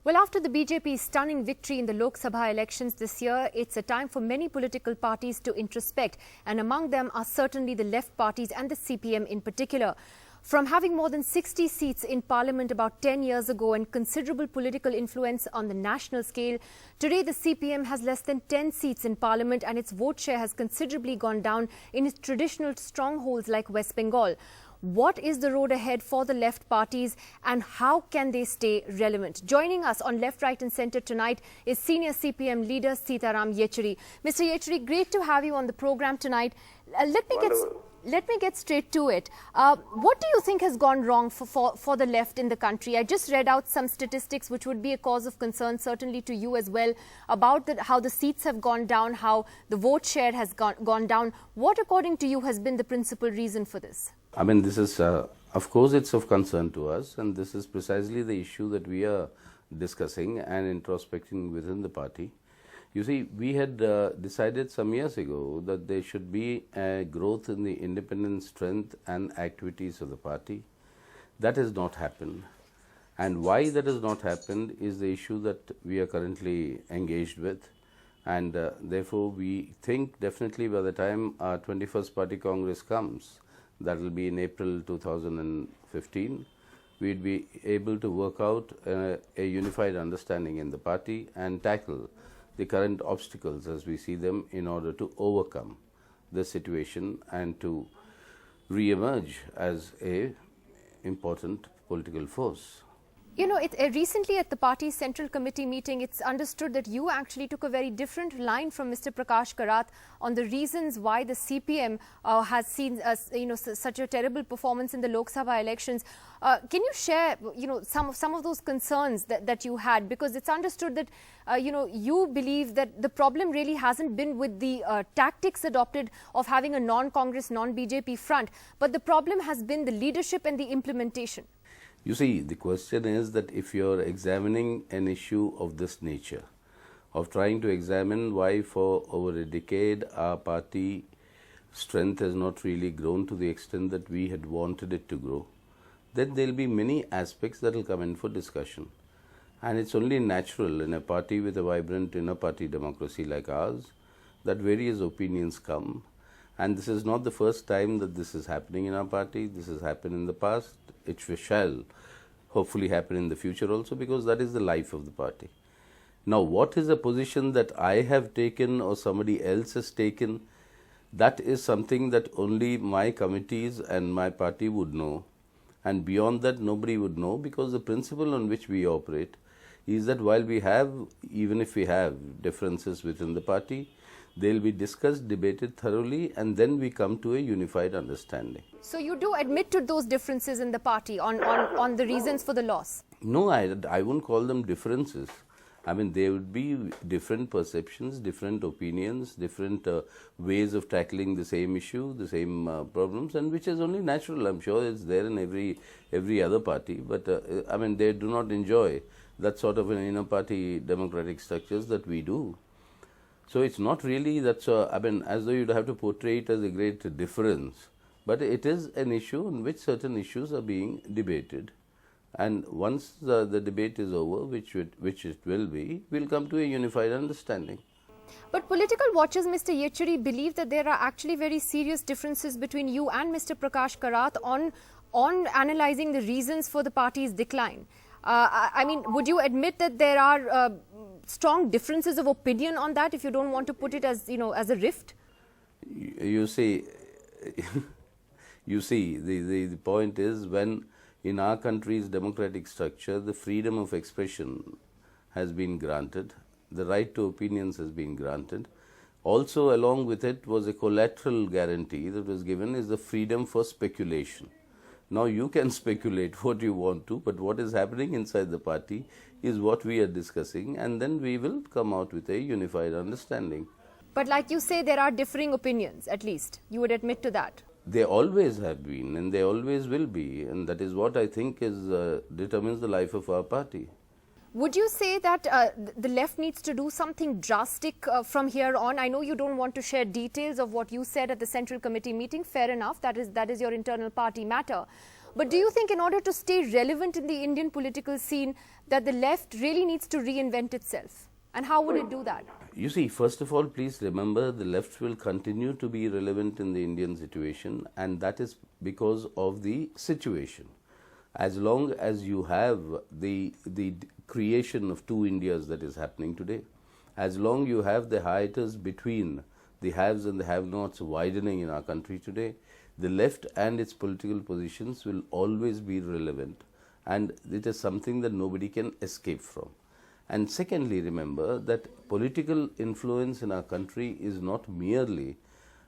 Well, after the BJP's stunning victory in the Lok Sabha elections this year, it's a time for many political parties to introspect, and among them are certainly the left parties and the CPM in particular. From having more than 60 seats in parliament about 10 years ago and considerable political influence on the national scale, today the CPM has less than 10 seats in parliament and its vote share has considerably gone down in its traditional strongholds like West Bengal. What is the road ahead for the left parties and how can they stay relevant? Joining us on Left, Right and Centre tonight is senior CPM leader Sitaram Yechury. Mr. Yechury, great to have you on the program tonight. Let me get straight to it. What do you think has gone wrong for the left in the country? I just read out some statistics which would be a cause of concern, certainly to you as well, about how the seats have gone down, how the vote share has gone down. What, according to you, has been the principal reason for this? I mean, this is, of course, it's of concern to us, and this is precisely the issue that we are discussing and introspecting within the party. You see, we had decided some years ago that there should be a growth in the independent strength and activities of the party. That has not happened. And why that has not happened is the issue that we are currently engaged with. And therefore, we think definitely by the time our 21st Party Congress comes, that will be in April 2015, we'd be able to work out a unified understanding in the party and tackle the current obstacles as we see them in order to overcome the situation and to re-emerge as an important political force. You know, recently at the party's Central Committee meeting, it's understood that you actually took a very different line from Mr. Prakash Karat on the reasons why the CPM has seen such a terrible performance in the Lok Sabha elections. Can you share, some of those concerns that you had? Because it's understood that, you believe that the problem really hasn't been with the tactics adopted of having a non-Congress, non-BJP front, but the problem has been the leadership and the implementation. You see, the question is that if you're examining an issue of this nature, of trying to examine why for over a decade our party strength has not really grown to the extent that we had wanted it to grow, then there'll be many aspects that will come in for discussion. And it's only natural in a party with a vibrant inner party democracy like ours that various opinions come. And this is not the first time that this is happening in our party. This has happened in the past. It shall hopefully happen in the future also, because that is the life of the party. Now, what is a position that I have taken or somebody else has taken, that is something that only my committees and my party would know. And beyond that, nobody would know, because the principle on which we operate is that while we have, even if we have differences within the party, they will be discussed, debated thoroughly, and then we come to a unified understanding. So you do admit to those differences in the party on the reasons for the loss? No, I won't call them differences. I mean, there would be different perceptions, different opinions, different ways of tackling the same issue, the same problems, and which is only natural. I'm sure it's there in every other party, but I mean, they do not enjoy that sort of an inner party democratic structures that we do. So it's not really that, I mean, as though you'd have to portray it as a great difference, but it is an issue in which certain issues are being debated. And once the debate is over, which it will be, we'll come to a unified understanding. But political watchers, Mr. Yechury, believe that there are actually very serious differences between you and Mr. Prakash Karat on analyzing the reasons for the party's decline. I mean, would you admit that there are strong differences of opinion on that, if you don't want to put it as, as a rift? You see, the point is, when in our country's democratic structure, the freedom of expression has been granted, the right to opinions has been granted. Also, along with it was a collateral guarantee that was given, is the freedom for speculation. Now, you can speculate what you want to, but what is happening inside the party is what we are discussing, and then we will come out with a unified understanding. But like you say, there are differing opinions, at least. You would admit to that. They always have been, and they always will be, and that is what I think determines the life of our party. Would you say that the left needs to do something drastic from here on? I know you don't want to share details of what you said at the Central Committee meeting. Fair enough. That is your internal party matter. But do you think in order to stay relevant in the Indian political scene that the left really needs to reinvent itself? And how would it do that? You see, first of all, please remember the left will continue to be relevant in the Indian situation, and that is because of the situation. As long as you have the creation of two Indias that is happening today, as long you have the hiatus between the haves and the have-nots widening in our country today, the left and its political positions will always be relevant, and it is something that nobody can escape from. And secondly, remember that political influence in our country is not merely,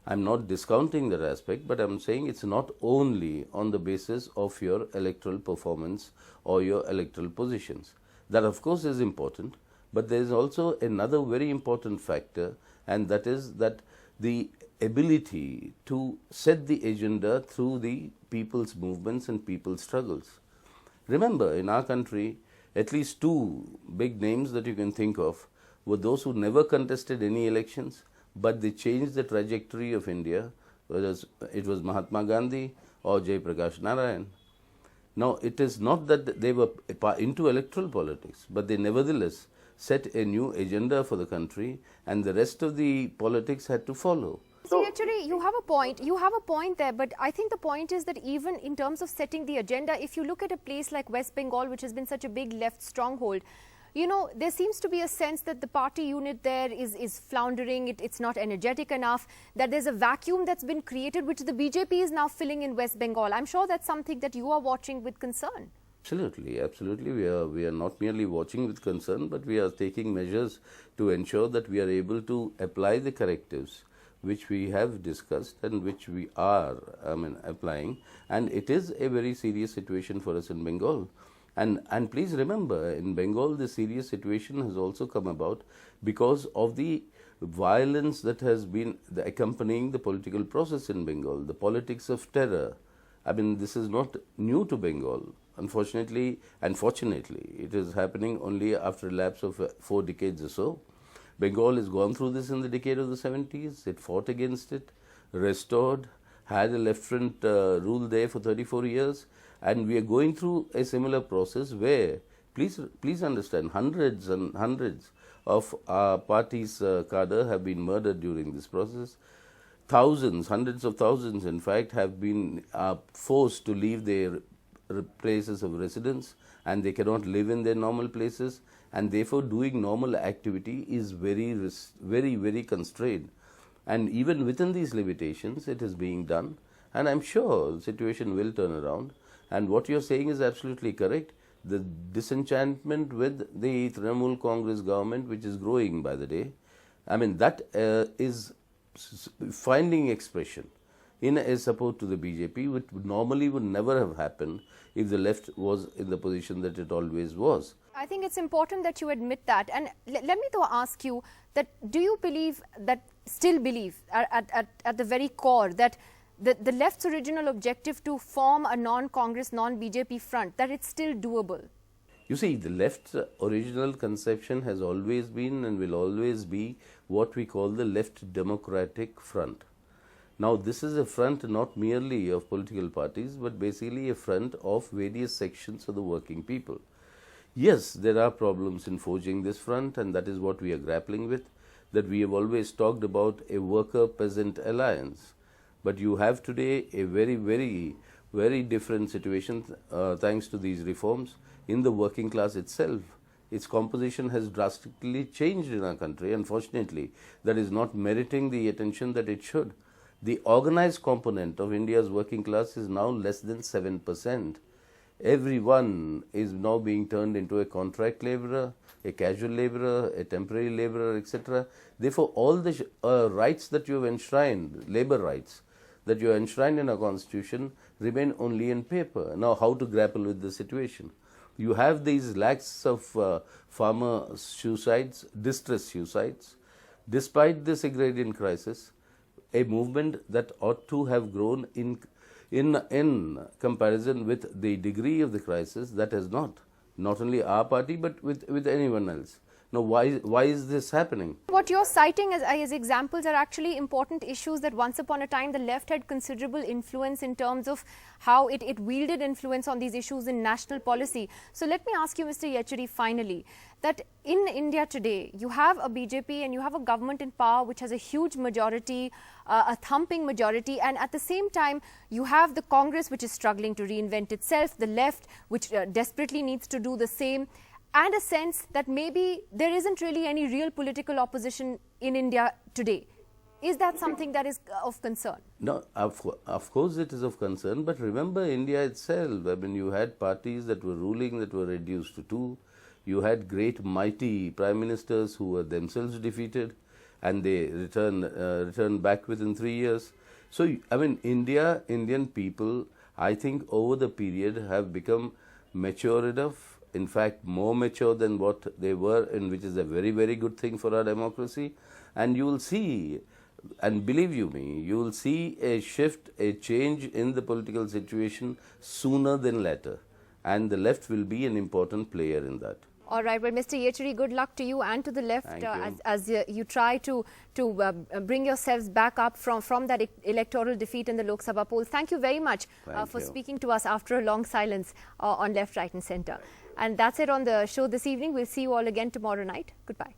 I'm not discounting that aspect, but I'm saying it's not only on the basis of your electoral performance or your electoral positions. That of course is important, but there is also another very important factor, and that is that the ability to set the agenda through the people's movements and people's struggles. Remember, in our country, at least two big names that you can think of were those who never contested any elections, but they changed the trajectory of India, whether it was Mahatma Gandhi or Jai Prakash Narayan. Now, it is not that they were into electoral politics, but they nevertheless set a new agenda for the country, and the rest of the politics had to follow. See, actually, you have a point. You have a point there, but I think the point is that even in terms of setting the agenda, if you look at a place like West Bengal, which has been such a big left stronghold, you know, there seems to be a sense that the party unit there is floundering, it's not energetic enough, that there's a vacuum that's been created, which the BJP is now filling in West Bengal. I'm sure that's something that you are watching with concern. Absolutely, absolutely. We are not merely watching with concern, but we are taking measures to ensure that we are able to apply the correctives which we have discussed and which we are applying, and it is a very serious situation for us in Bengal. And please remember, in Bengal, the serious situation has also come about because of the violence that has been accompanying the political process in Bengal, the politics of terror. I mean, this is not new to Bengal. Unfortunately and fortunately, it is happening only after a lapse of 4 decades or so. Bengal has gone through this in the decade of the 70s. It fought against it, restored, had a left front rule there for 34 years. And we are going through a similar process where, please understand, hundreds and hundreds of our party's cadre have been murdered during this process. Thousands, hundreds of thousands, in fact, have been forced to leave their places of residence, and they cannot live in their normal places, and therefore doing normal activity is very constrained. And even within these limitations, it is being done, and I'm sure the situation will turn around. And what you're saying is absolutely correct. The disenchantment with the Trinamool Congress government, which is growing by the day, I mean, that is finding expression in a support to the BJP, which normally would never have happened if the left was in the position that it always was. I think it's important that you admit that. And let me though ask you that, do you believe that, still believe at the very core, that the left's original objective to form a non-Congress, non-BJP front, that it's still doable? You see, the left's original conception has always been and will always be what we call the left democratic front. Now, this is a front not merely of political parties, but basically a front of various sections of the working people. Yes, there are problems in forging this front, and that is what we are grappling with, that we have always talked about a worker-peasant alliance. But you have today a very different situation thanks to these reforms in the working class itself. Its composition has drastically changed in our country. Unfortunately, that is not meriting the attention that it should. The organized component of India's working class is now less than 7%. Everyone is now being turned into a contract laborer, a casual laborer, a temporary laborer, etc. Therefore, all the rights that you have enshrined, labor rights, that you are enshrined in our constitution, remain only in paper. Now, how to grapple with the situation? You have these lakhs of farmer suicides, distress suicides. Despite this agrarian crisis, a movement that ought to have grown in comparison with the degree of the crisis, that has not only our party but with anyone else. Now, why is this happening? What you're citing as examples are actually important issues that once upon a time the left had considerable influence in terms of how it wielded influence on these issues in national policy. So let me ask you, Mr. Yechury, finally, that in India today, you have a BJP and you have a government in power which has a huge majority, a thumping majority, and at the same time, you have the Congress which is struggling to reinvent itself, the left which desperately needs to do the same, and a sense that maybe there isn't really any real political opposition in India today. Is that something that is of concern? No, of course it is of concern, but remember India itself. I mean, you had parties that were ruling that were reduced to two. You had great mighty prime ministers who were themselves defeated and they returned back within 3 years. So, I mean, Indian people, I think over the period have become mature enough, in fact more mature than what they were, and which is a very, very good thing for our democracy. And you will see, and believe you me, you will see a shift, a change in the political situation sooner than later, and the left will be an important player in that. All right, well, Mr. Yechury, good luck to you and to the left as you try to bring yourselves back up from that electoral defeat in the Lok Sabha polls. Thank you very much for speaking to us after a long silence on Left, Right and Centre. And that's it on the show this evening. We'll see you all again tomorrow night. Goodbye.